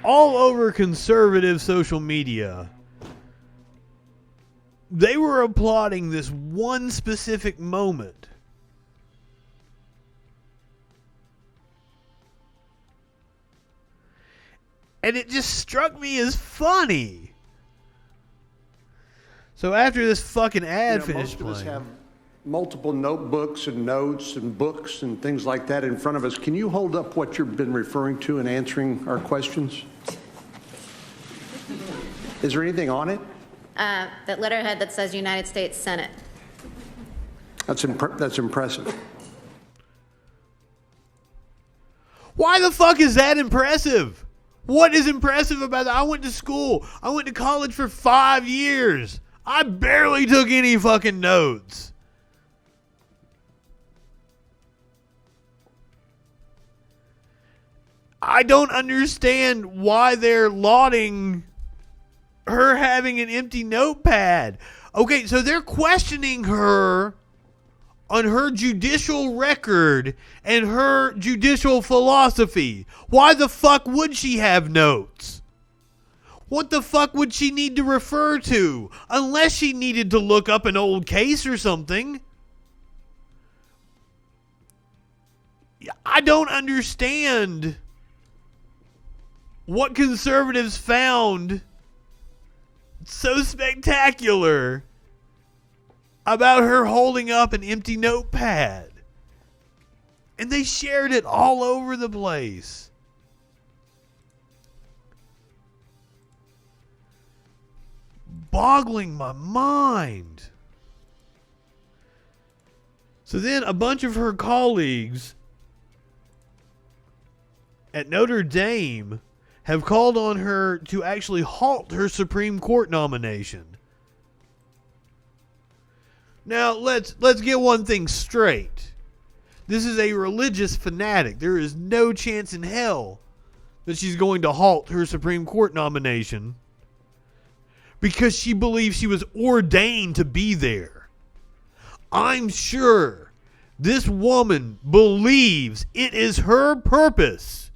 all over conservative social media, they were applauding this one specific moment. And it just struck me as funny. So after this fucking ad finished playing, most of us have multiple notebooks and notes and books and things like that in front of us. Can you hold up what you've been referring to in answering our questions? Is there anything on it? That letterhead that says United States Senate. That's impressive. why the fuck is that impressive? What is impressive about that? I went to school. I went to college for 5 years. I barely took any fucking notes. I don't understand why they're lauding her having an empty notepad. Okay, so they're questioning her on her judicial record and her judicial philosophy. Why the fuck would she have notes? What the fuck would she need to refer to? Unless she needed to look up an old case or something. I don't understand what conservatives found so spectacular about her holding up an empty notepad. And they shared it all over the place. Boggling my mind. So then a bunch of her colleagues at Notre Dame have called on her to actually halt her Supreme Court nomination. Now, let's get one thing straight. This is a religious fanatic. There is no chance in hell that she's going to halt her Supreme Court nomination because she believes she was ordained to be there. I'm sure this woman believes it is her purpose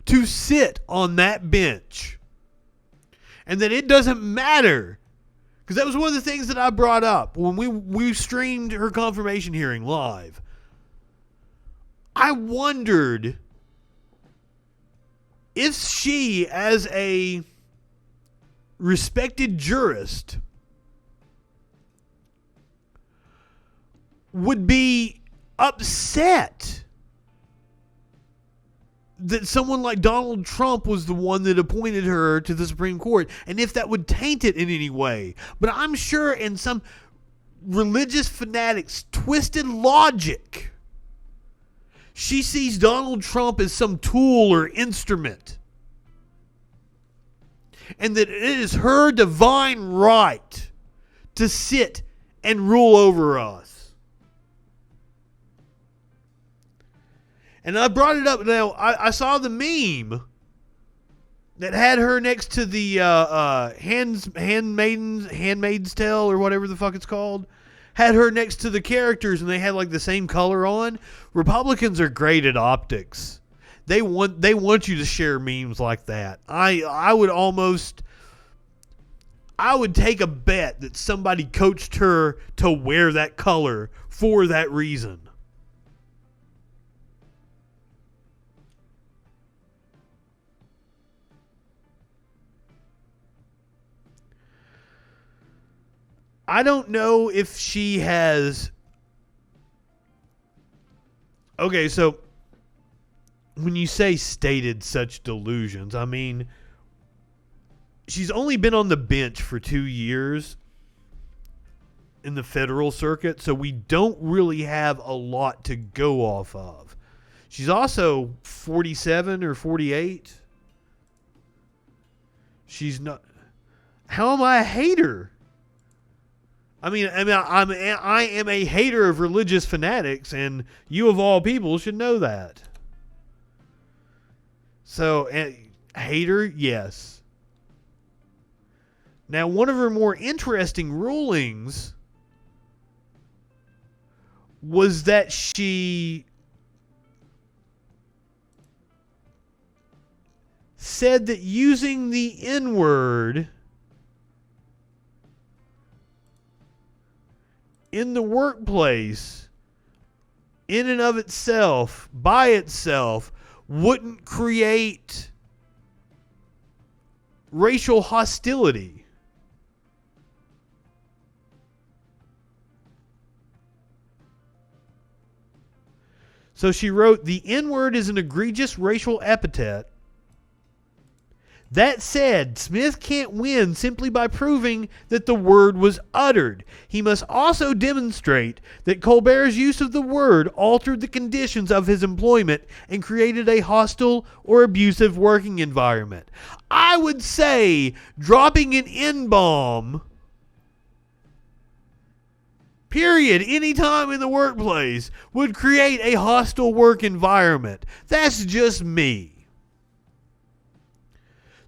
to sit on that bench. And that it doesn't matter. Because that was one of the things that I brought up when we streamed her confirmation hearing live. I wondered if she, as a respected jurist, would be upset that someone like Donald Trump was the one that appointed her to the Supreme Court, and if that would taint it in any way. But I'm sure in some religious fanatics' twisted logic, she sees Donald Trump as some tool or instrument, and that it is her divine right to sit and rule over us. And I brought it up. Now, I saw the meme that had her next to the Handmaid's Tale or whatever the fuck it's called. Had her next to the characters and they had like the same color on. Republicans are great at optics. They want you to share memes like that. I would take a bet that somebody coached her to wear that color for that reason. I don't know if she has... Okay, so when you say stated such delusions, I mean, she's only been on the bench for 2 years in the federal circuit, so we don't really have a lot to go off of. She's also 47 or 48. She's not... How am I a hater? I am a hater of religious fanatics, and you of all people should know that. So, hater, yes. Now, one of her more interesting rulings was that she said that using the N-word in the workplace, in and of itself, by itself, wouldn't create racial hostility. So she wrote, the N-word is an egregious racial epithet. That said, Smith can't win simply by proving that the word was uttered. He must also demonstrate that Colbert's use of the word altered the conditions of his employment and created a hostile or abusive working environment. I would say dropping an N-bomb, period, anytime in the workplace would create a hostile work environment. That's just me.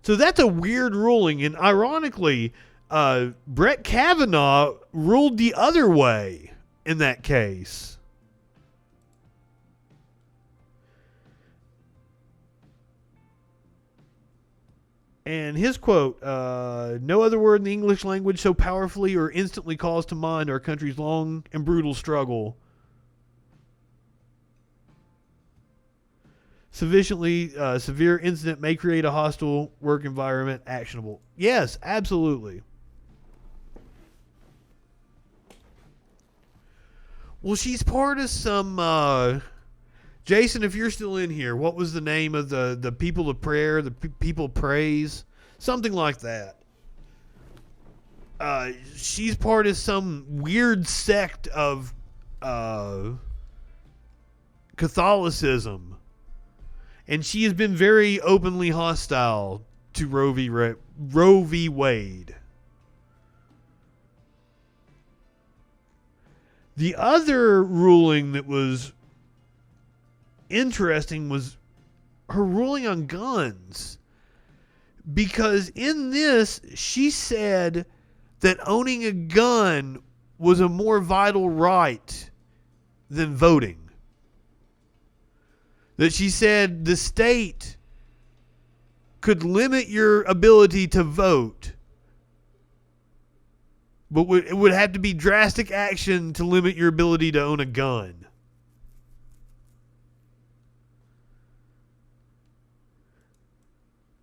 So that's a weird ruling, and ironically, Brett Kavanaugh ruled the other way in that case. And his quote, no other word in the English language so powerfully or instantly calls to mind our country's long and brutal struggle. Sufficiently severe incident may create a hostile work environment actionable. Yes, absolutely. Well, she's part of some... Jason, if you're still in here, what was the name of the people of prayer, the people of praise? Something like that. She's part of some weird sect of Catholicism. And she has been very openly hostile to Roe v. Wade. The other ruling that was interesting was her ruling on guns. Because in this, she said that owning a gun was a more vital right than voting. That she said the state could limit your ability to vote, but it would have to be drastic action to limit your ability to own a gun.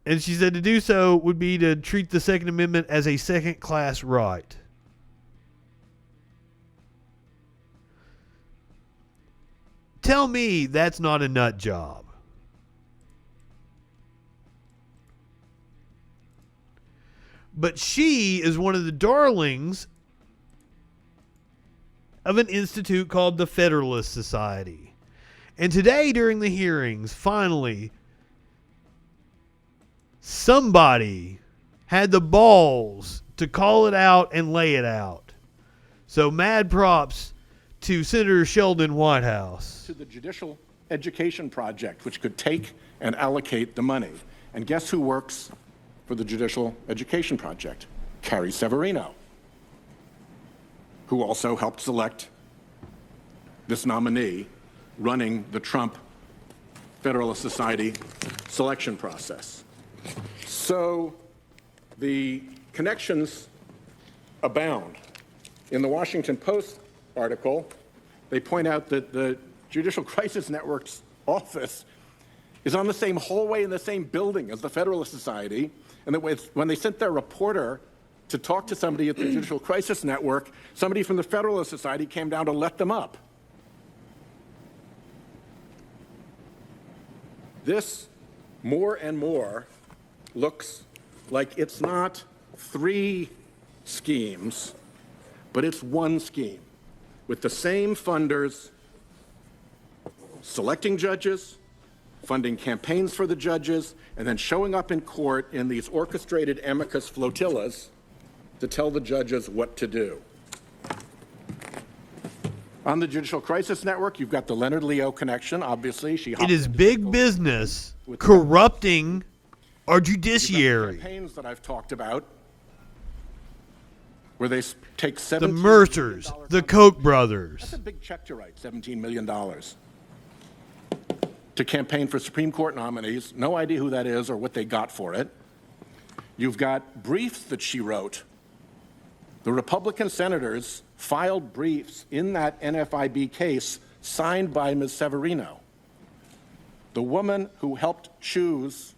And she said to do so would be to treat the Second Amendment as a second-class right. Tell me that's not a nut job. But she is one of the darlings of an institute called the Federalist Society. And today during the hearings, finally, somebody had the balls to call it out and lay it out. So mad props to Senator Sheldon Whitehouse. To the Judicial Education Project, which could take and allocate the money. And guess who works for the Judicial Education Project? Carrie Severino, who also helped select this nominee running the Trump Federalist Society selection process. So the connections abound. In the Washington Post article, they point out that the Judicial Crisis Network's office is on the same hallway in the same building as the Federalist Society, and that when they sent their reporter to talk to somebody at the Judicial Crisis Network, somebody from the Federalist Society came down to let them up. This, more and more, looks like it's not three schemes, but it's one scheme, with the same funders selecting judges, funding campaigns for the judges, and then showing up in court in these orchestrated amicus flotillas to tell the judges what to do. On the Judicial Crisis Network, you've got the Leonard Leo connection, obviously. It is big business corrupting our judiciary. The campaigns that I've talked about, where they take $17 the Mercers, the Koch brothers. That's a big check to write, $17 million. to campaign for Supreme Court nominees. No idea who that is or what they got for it. You've got briefs that she wrote. The Republican senators filed briefs in that NFIB case signed by Ms. Severino. The woman who helped choose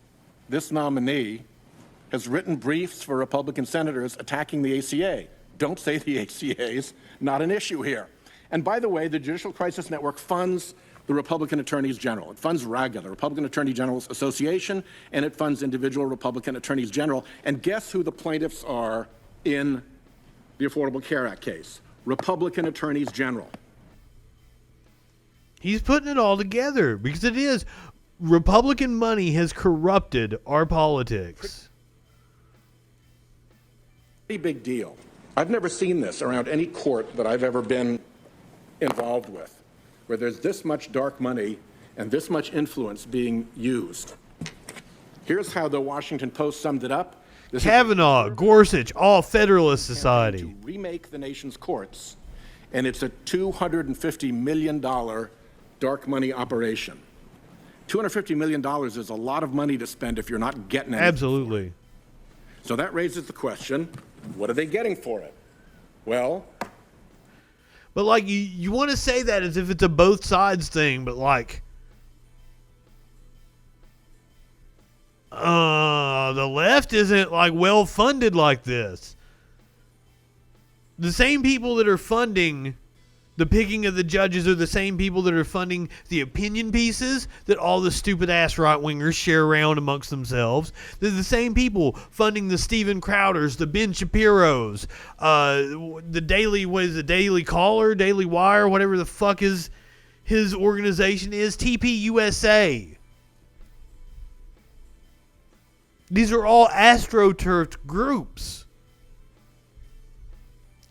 this nominee has written briefs for Republican senators attacking the ACA. Don't say the ACA is not an issue here. And by the way, the Judicial Crisis Network funds the Republican Attorneys General. It funds RAGA, the Republican Attorney General's Association, and it funds individual Republican Attorneys General. And guess who the plaintiffs are in the Affordable Care Act case? Republican Attorneys General. He's putting it all together because it is. Republican money has corrupted our politics. Pretty big deal. I've never seen this around any court that I've ever been involved with, where there's this much dark money and this much influence being used. Here's how the Washington Post summed it up. Kavanaugh, Gorsuch, all Federalist Society. To remake the nation's courts, and it's a $250 million dark money operation. $250 million is a lot of money to spend if you're not getting anything. Absolutely. So that raises the question, what are they getting for it? Well, but like you want to say that as if it's a both sides thing, but like the left isn't like well funded like this. The same people that are funding the picking of the judges are the same people that are funding the opinion pieces that all the stupid ass right wingers share around amongst themselves. They're the same people funding the Steven Crowders, the Ben Shapiros, the Daily Caller, Daily Wire, whatever the fuck his organization is, TPUSA. These are all astroturfed groups.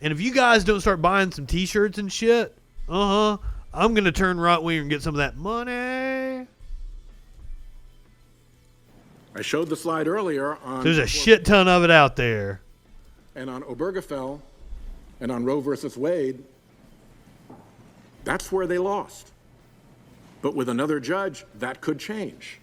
And if you guys don't start buying some t-shirts and shit, I'm going to turn right wing and get some of that money. I showed the slide earlier on... There's a shit ton of it out there. And on Obergefell and on Roe versus Wade, that's where they lost. But with another judge, that could change.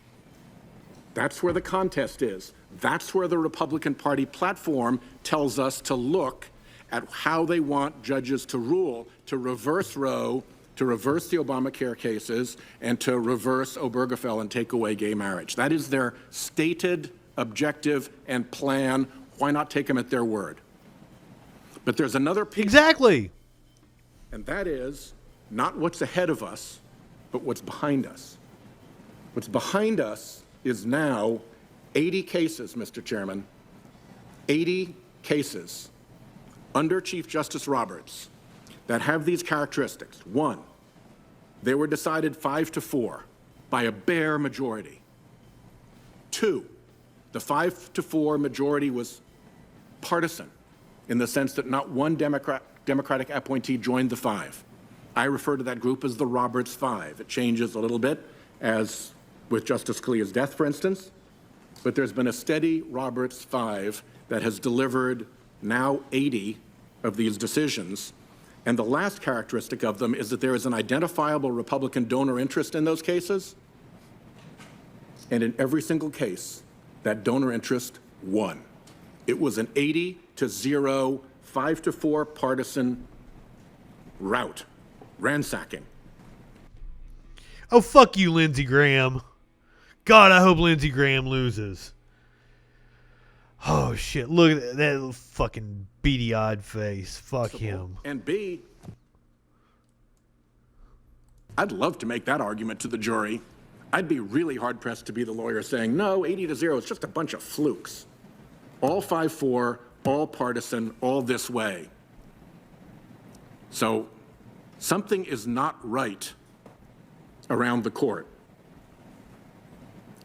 That's where the contest is. That's where the Republican Party platform tells us to look at how they want judges to rule, to reverse Roe, to reverse the Obamacare cases, and to reverse Obergefell and take away gay marriage. That is their stated objective and plan. Why not take them at their word? But there's another piece. Exactly. And that is not what's ahead of us, but what's behind us. What's behind us is now 80 cases, Mr. Chairman, 80 cases under Chief Justice Roberts that have these characteristics. One, they were decided 5-4 by a bare majority. Two, the 5-4 majority was partisan in the sense that not one Democratic appointee joined the five. I refer to that group as the Roberts Five. It changes a little bit, as with Justice Scalia's death, for instance, but there's been a steady Roberts Five that has delivered now 80 of these decisions. And the last characteristic of them is that there is an identifiable Republican donor interest in those cases. And in every single case, that donor interest won. It was an 80-0, 5-4 partisan rout, ransacking. Oh, fuck you, Lindsey Graham. God, I hope Lindsey Graham loses. Oh, shit. Look at that fucking beady-eyed face. Fuck him. And B, I'd love to make that argument to the jury. I'd be really hard-pressed to be the lawyer saying, no, 80-0 is just a bunch of flukes. All 5-4, all partisan, all this way. So something is not right around the court.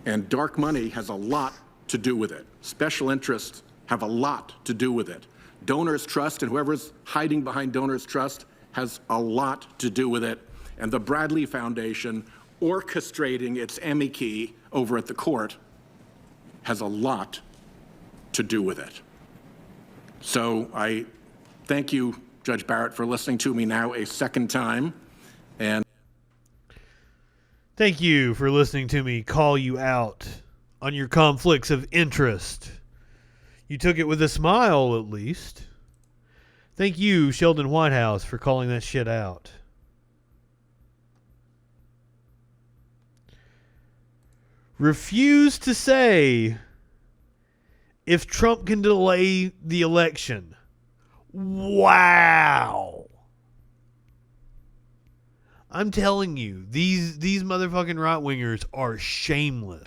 And dark money has a lot to do with it. Special interests have a lot to do with it. Donors' trust and whoever's hiding behind donors' trust has a lot to do with it. And the Bradley Foundation orchestrating its amici over at the court has a lot to do with it. So I thank you, Judge Barrett, for listening to me now a second time. And Thank you for listening to me call you out on your conflicts of interest. You took it with a smile, at least. Thank you, Sheldon Whitehouse, for calling that shit out. Refuse to say if Trump can delay the election. Wow. I'm telling you, these motherfucking right-wingers are shameless.